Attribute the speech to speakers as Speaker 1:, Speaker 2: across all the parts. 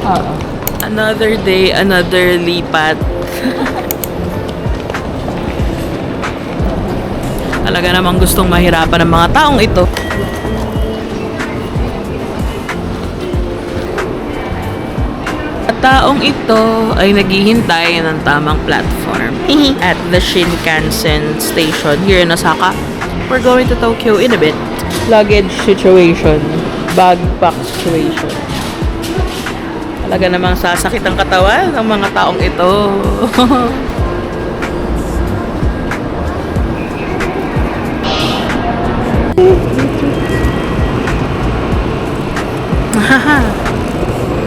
Speaker 1: Oo. Another day, another lipat. Talaga namang gustong mahirapan ng mga taong ito. At taong ito ay naghihintay ng tamang platform at the Shinkansen station here in Osaka. We're going to Tokyo in a bit. Luggage situation. Backpack situation. Talaga namang sasakit ang katawan ng mga taong ito.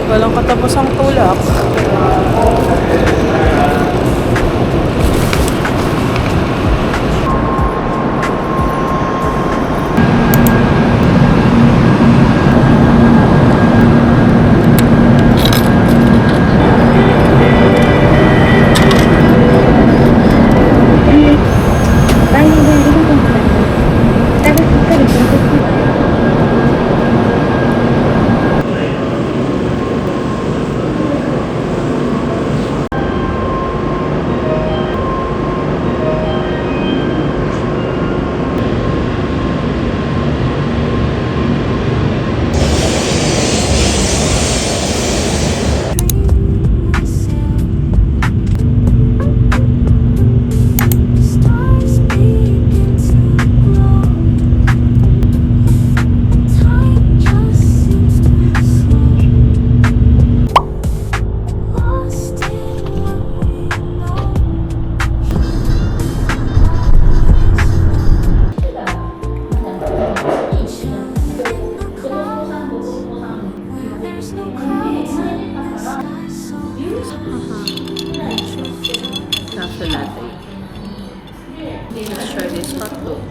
Speaker 1: Walang katapusang tulak. Cafe latte. Let's try this hot dog.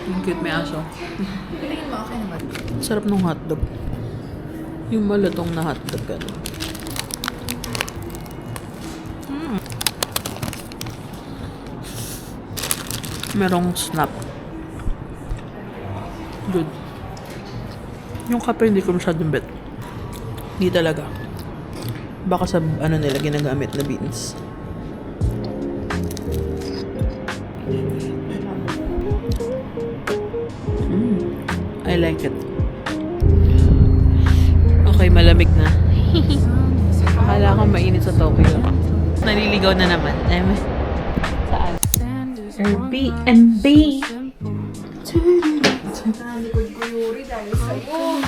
Speaker 1: Ang cute, may aso. Sarap ng hotdog. Yung malutong na hotdog. Ano. Merong snap. Good. Yung kape hindi ko masyadong bet. Hindi talaga. Baka sa ano nila ginagamit na beans. I like it. Okay, malamig na. Akala ko mainit sa Tokyo. Naliligaw na naman. Saan? Airbnb.
Speaker 2: Nalikod ko Yuri dahil sa'yo.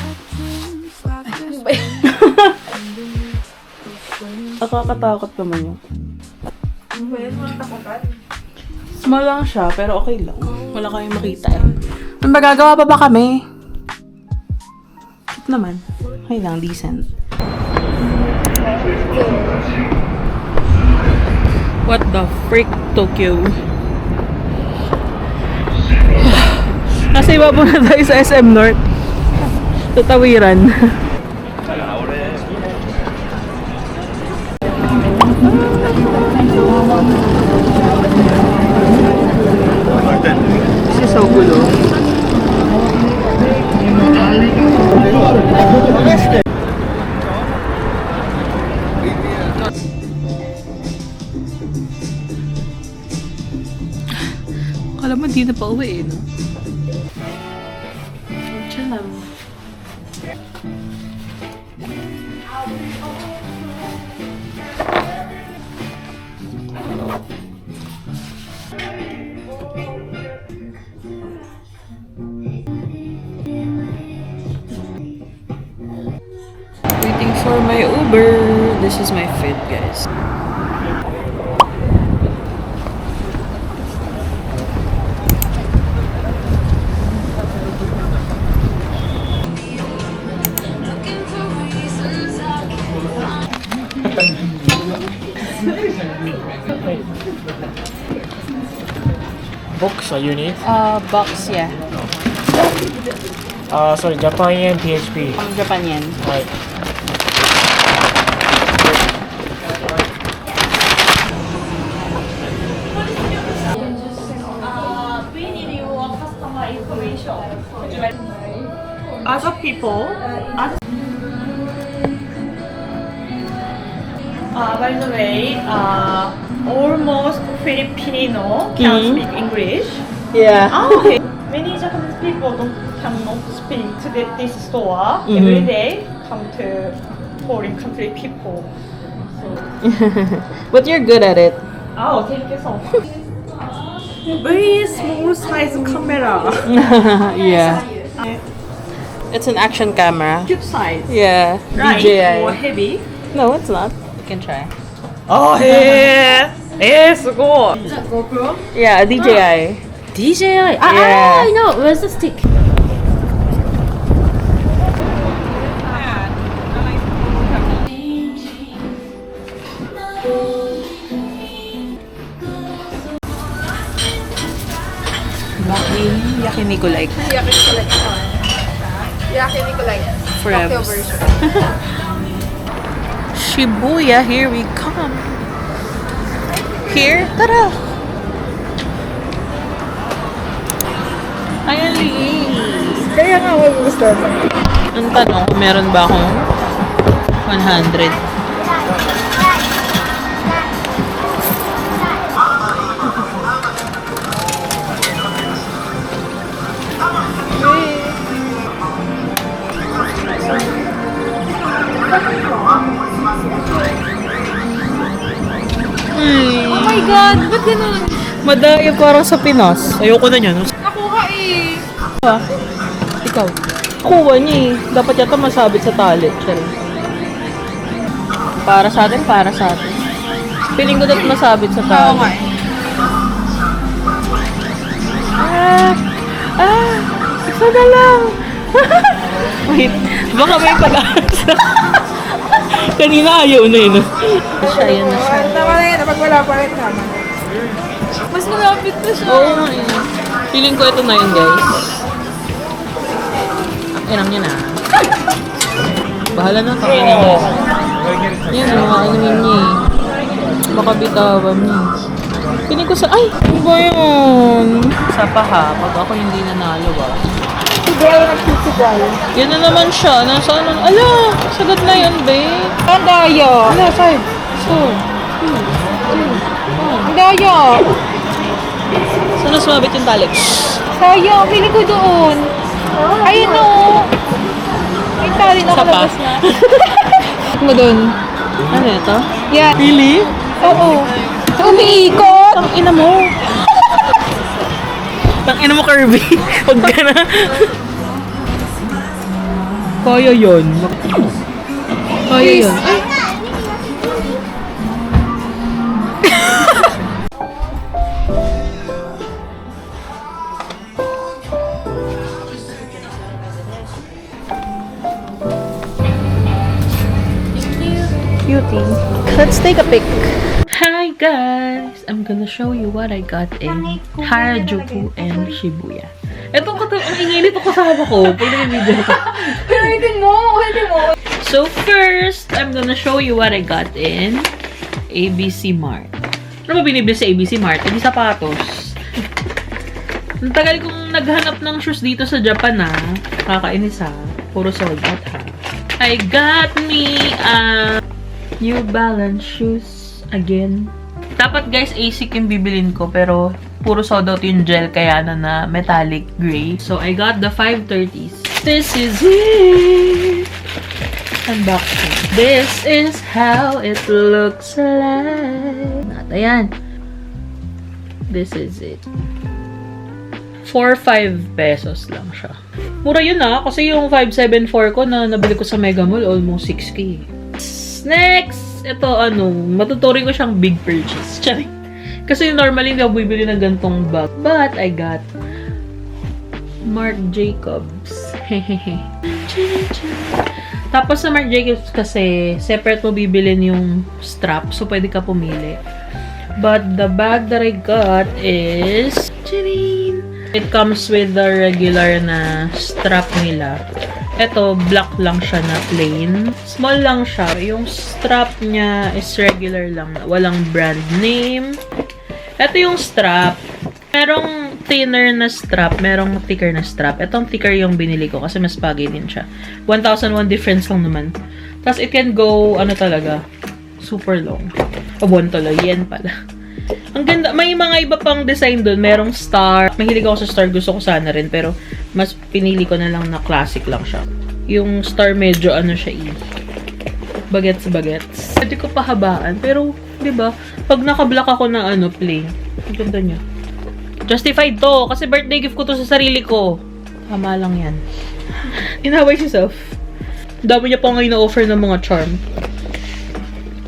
Speaker 1: Nakakatakot naman yun.
Speaker 2: Ano ba yan? Walang takutan.
Speaker 1: Small lang siya, pero okay lang. Wala kayong makita eh. May magagawa pa ba kami? Cute naman. Okay lang, decent. What the freak, Tokyo? Kasi iba po na tayo sa SM North. Sa Tawiran. This is so gulo. Akala mo di na pa uwi eh, no? Diyan lang. Waiting for my Uber. This is my fit, guys.
Speaker 3: Books or unit?
Speaker 1: Box, yeah.
Speaker 3: Sorry, Japan yen, PHP.
Speaker 1: Pang Japan yan.
Speaker 3: Right.
Speaker 2: information. Would you like
Speaker 1: Other people, by the way, almost Filipino can speak English.
Speaker 4: Yeah.
Speaker 1: Okay. Many Japanese people cannot speak to this store every day. Come to foreign country people.
Speaker 4: But you're good at it.
Speaker 1: Oh, thank you so much. Very small size camera.
Speaker 4: Yeah. It's an action camera.
Speaker 1: Cute size.
Speaker 4: Yeah.
Speaker 1: Right.
Speaker 4: DJI.
Speaker 1: More heavy.
Speaker 4: No, it's not. You can try.
Speaker 1: Oh, yeah. Yes, go.
Speaker 2: GoPro?
Speaker 4: Yeah, DJI.
Speaker 5: DJI.
Speaker 4: Yeah.
Speaker 5: I know. Where's the stick?
Speaker 4: Yakinikulay.
Speaker 2: Yakinikulay.
Speaker 4: Forever.
Speaker 2: Tokyo version.
Speaker 4: Shibuya, here we come. Here? Tara! Ayan,
Speaker 2: Kaya nga magugustuhan mo.
Speaker 4: ang tanong, meron ba akong 100?
Speaker 2: Oh my God! Ba't ganun?
Speaker 4: Madaya parang sa Pinas. Ayoko na niyan.
Speaker 2: Nakuha eh.
Speaker 4: Ikaw. Kuha niya eh. Dapat yata masabit sa tali. Chill. Para sa atin, para sa atin. Piling ko dapat masabit sa tali.
Speaker 2: Oo nga eh.
Speaker 4: Isa na lang. Wait, baka may pag-asa. Kanina ayaw na yun. Siya, yun na siya.
Speaker 2: Tama na yan. Pag wala pa rin, tama na. Mas malapit na siya.
Speaker 4: Oo nga yun. Feeling ko ito na yun, guys. Ang inang niya na. Bahala na, kakainin niya. Yan, makakainin niya eh. Baka bitawan niya. Feeling ko sa... Ay! Ano ba yun? Sa paha, pag ako hindi nanalo ba? Yan na naman siya. Nasa ano? Ala! Sagot na yan, babe.
Speaker 2: Ang daya.
Speaker 4: Ala, side. So.
Speaker 2: Ang daya.
Speaker 4: Saan na sumabit yung tali?
Speaker 2: Sayang. Pili ko doon. Ayun o. Ay, tali na
Speaker 4: Sa pa?
Speaker 2: kalabas na. mo doon.
Speaker 4: Ano ito?
Speaker 2: Yan.
Speaker 4: Really?
Speaker 2: Oo. Umiikot.
Speaker 4: Tang ina mo. Tang ina mo, Kirby. Huwag ka na. Kaya yun. Kaya yun. Ay. Cutie. Let's take a pic. Hi guys! I'm gonna show you what I got in Harajuku and Shibuya. Etong ang ingay nito kasama ko pag nag-video ko.
Speaker 2: Ulitin mo. Ulitin mo.
Speaker 4: So first, I'm gonna show you what I got in ABC Mart. Ano ba binibili sa ABC Mart? Hindi sapatos. Ang tagal kong naghanap ng shoes dito sa Japan na. Kakainis ha. Puro sold out ha. I got me New Balance shoes again. Dapat guys, ASIC yung bibilin ko pero puro sold out yung gel kaya na metallic gray. So I got the 530s. This is it. Unboxing. This is how it looks like. Ayan. This is it. 4-5 pesos lang siya. Mura yun kasi yung 574 ko na nabili ko sa Mega Mall, almost 6K. Next! Ito, matuturing ko siyang big purchase. Charing. Kasi normally, hindi ako bibili ng gantong bag. But, I got Marc Jacobs. Hehehe. Tapos sa Marc Jacobs kasi, separate mo bibilin yung strap. So, pwede ka pumili. But, the bag that I got is... Charing! It comes with the regular na strap nila. Ito, black lang siya na plain. Small lang siya. Yung strap niya is regular lang. Walang brand name. Ito yung strap. Merong thinner na strap, merong thicker na strap. Itong thicker yung binili ko kasi mas bagay din siya. 1,001 difference lang naman. Tapos it can go, ano talaga, super long. Abon tuloy, yen pala. Ang ganda, may mga iba pang design doon. Merong star. Mahilig ako sa star, gusto ko sana rin. Pero mas pinili ko na lang na classic lang siya. Yung star medyo ano siya bagets. Pwede ko pahabaan. Pero, di ba, pag naka-black ako na ano, plain, ang ganda niya. Justified to. Kasi birthday gift ko to sa sarili ko. Tama lang yan. Inaway si Soph. Dami niya pa ngayon na-offer ng mga charm.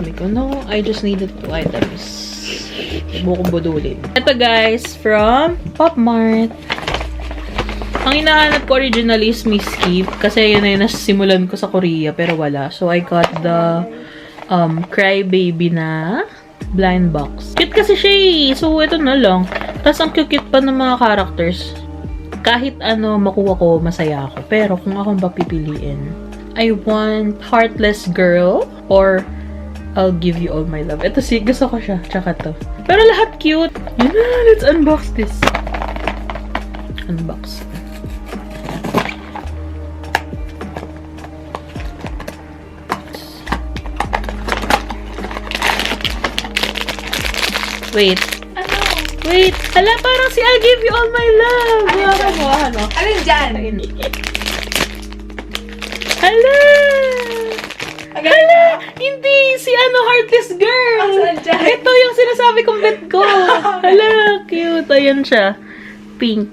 Speaker 4: Sabi ko, no, I just needed 2 items. Huwag mo kong budulin. Ito guys, from Pop Mart. Ang hinahanap ko originally is Miss Keep. Kasi yun na yun, nasisimulan ko sa Korea. Pero wala. So, I got the Cry Baby na blind box. Cute kasi siya eh. So, ito na lang. Tapos, ang cute pa ng mga characters. Kahit ano makuha ko, masaya ako. Pero, kung akong papipiliin, I want Heartless Girl or I'll Give You All My Love. Ito gusto ko siya. Tsaka to. Pero lahat cute. Yun na, let's unbox this. Unbox. Wait.
Speaker 2: Ano?
Speaker 4: Wait. Hala, parang si I'll Give You All My Love. Ano?
Speaker 2: Alin dyan?
Speaker 4: Hala! Hala! Hindi! Si Heartless Girl!
Speaker 2: Asan dyan?
Speaker 4: Ito yung sinasabi kong bet ko. Hala, cute. Ayan siya. Pink.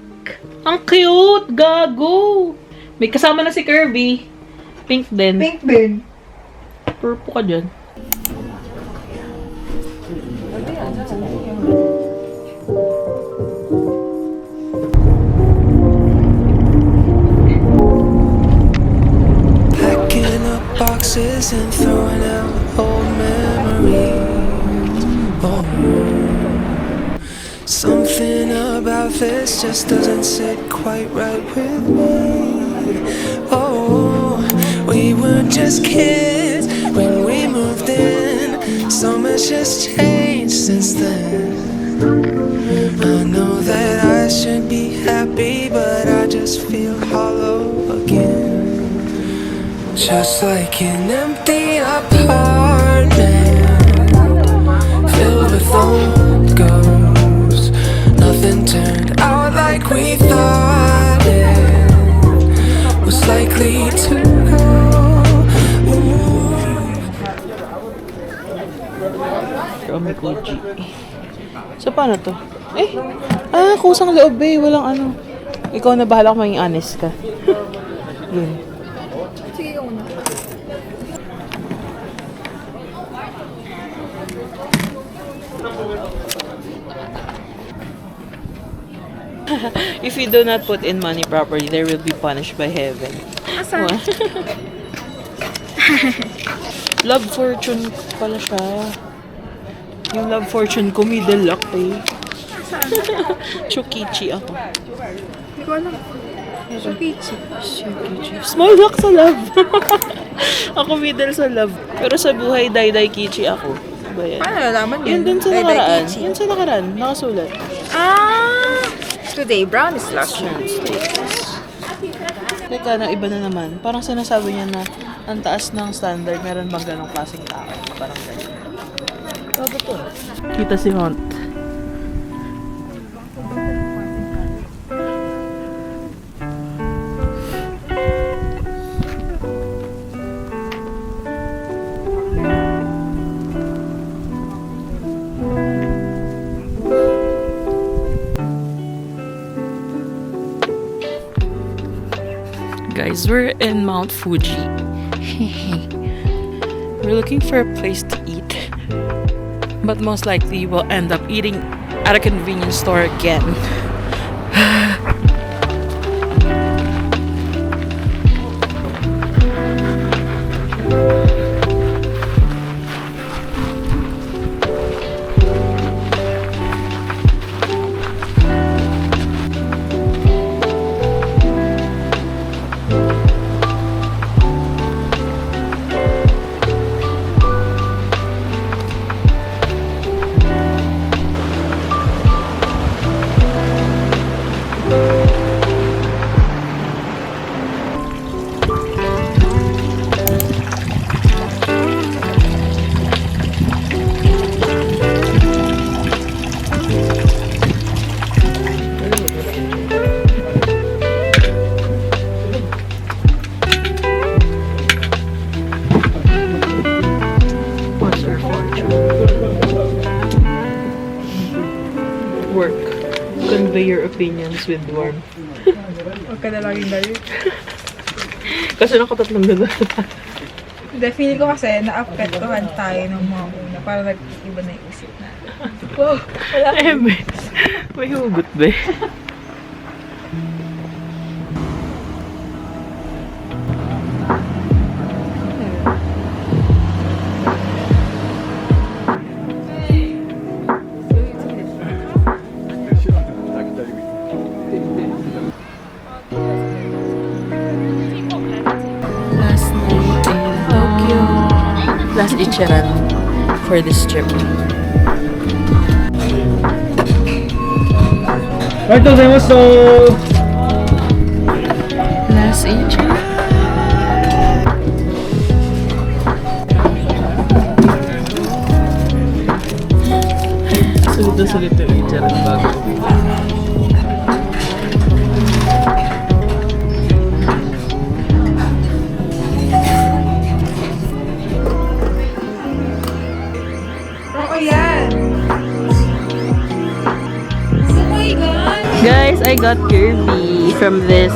Speaker 4: Ang cute! Gago! May kasama na si Kirby. Pink din.
Speaker 2: Pink din.
Speaker 4: Purple ka dyan.
Speaker 6: Packing up boxes and throwing out old memories. Oh, something about this just doesn't sit quite right with me. Oh, we were just kids when we moved in. So much has changed since then. I know that I should be happy, but I just feel hollow again. Just like an empty apartment filled with old ghosts. Nothing turned out like we thought it was likely to go.
Speaker 1: Omikuji. So, paano to? Kusang loob eh. Walang ano. Ikaw na bahala kung maging honest ka. Yun.
Speaker 2: Sige ka muna.
Speaker 1: If you do not put in money properly, there will be punished by heaven.
Speaker 2: Asan?
Speaker 1: Love fortune pala siya. Yung love fortune ko, middle luck eh.
Speaker 2: Saan?
Speaker 1: Chukichi ako.
Speaker 2: Hindi ko alam. Sukichi.
Speaker 1: Chukichi. Small luck sa love. Ako middle sa love. Pero sa buhay, Dai Kichi ako. Ba yan?
Speaker 2: Paano nalaman yun?
Speaker 1: Yun dun sa
Speaker 2: Dai
Speaker 1: nakaraan.
Speaker 2: Kichi.
Speaker 1: Yun sa nakaraan. Nakasulat.
Speaker 2: Today, brown is last one.
Speaker 1: Teka, na iba na naman. Parang sinasabi niya na ang taas ng standard, meron bang ganong klaseng tao? Parang ganyan. Ano to? Kita si Hunt. Guys, we're in Mount Fuji. We're looking for a place to eat. But most likely we'll end up eating at a convenience store again. your opinions with warmth.
Speaker 2: Huwag ka na laging galit.
Speaker 1: Kasi nakatatlong gano'n.
Speaker 2: Hindi, feel ko kasi naapektuhan tayo ng mga una. Para nag-iba na yung isip natin. Wow, wala ka.
Speaker 1: May hugot ba? Last night in Tokyo. Last Ichiran for this trip. Last Ichiran. Sulit na sulit yung Ichiran bago.
Speaker 2: Oo, yan. Oh my God!
Speaker 1: Guys, I got Kirby from this.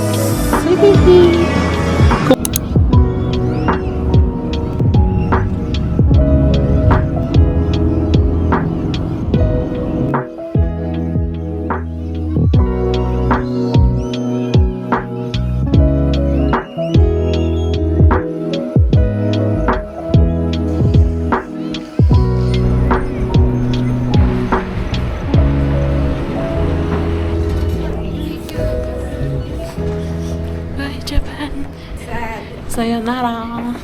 Speaker 1: Bye, Japan. Sayonara.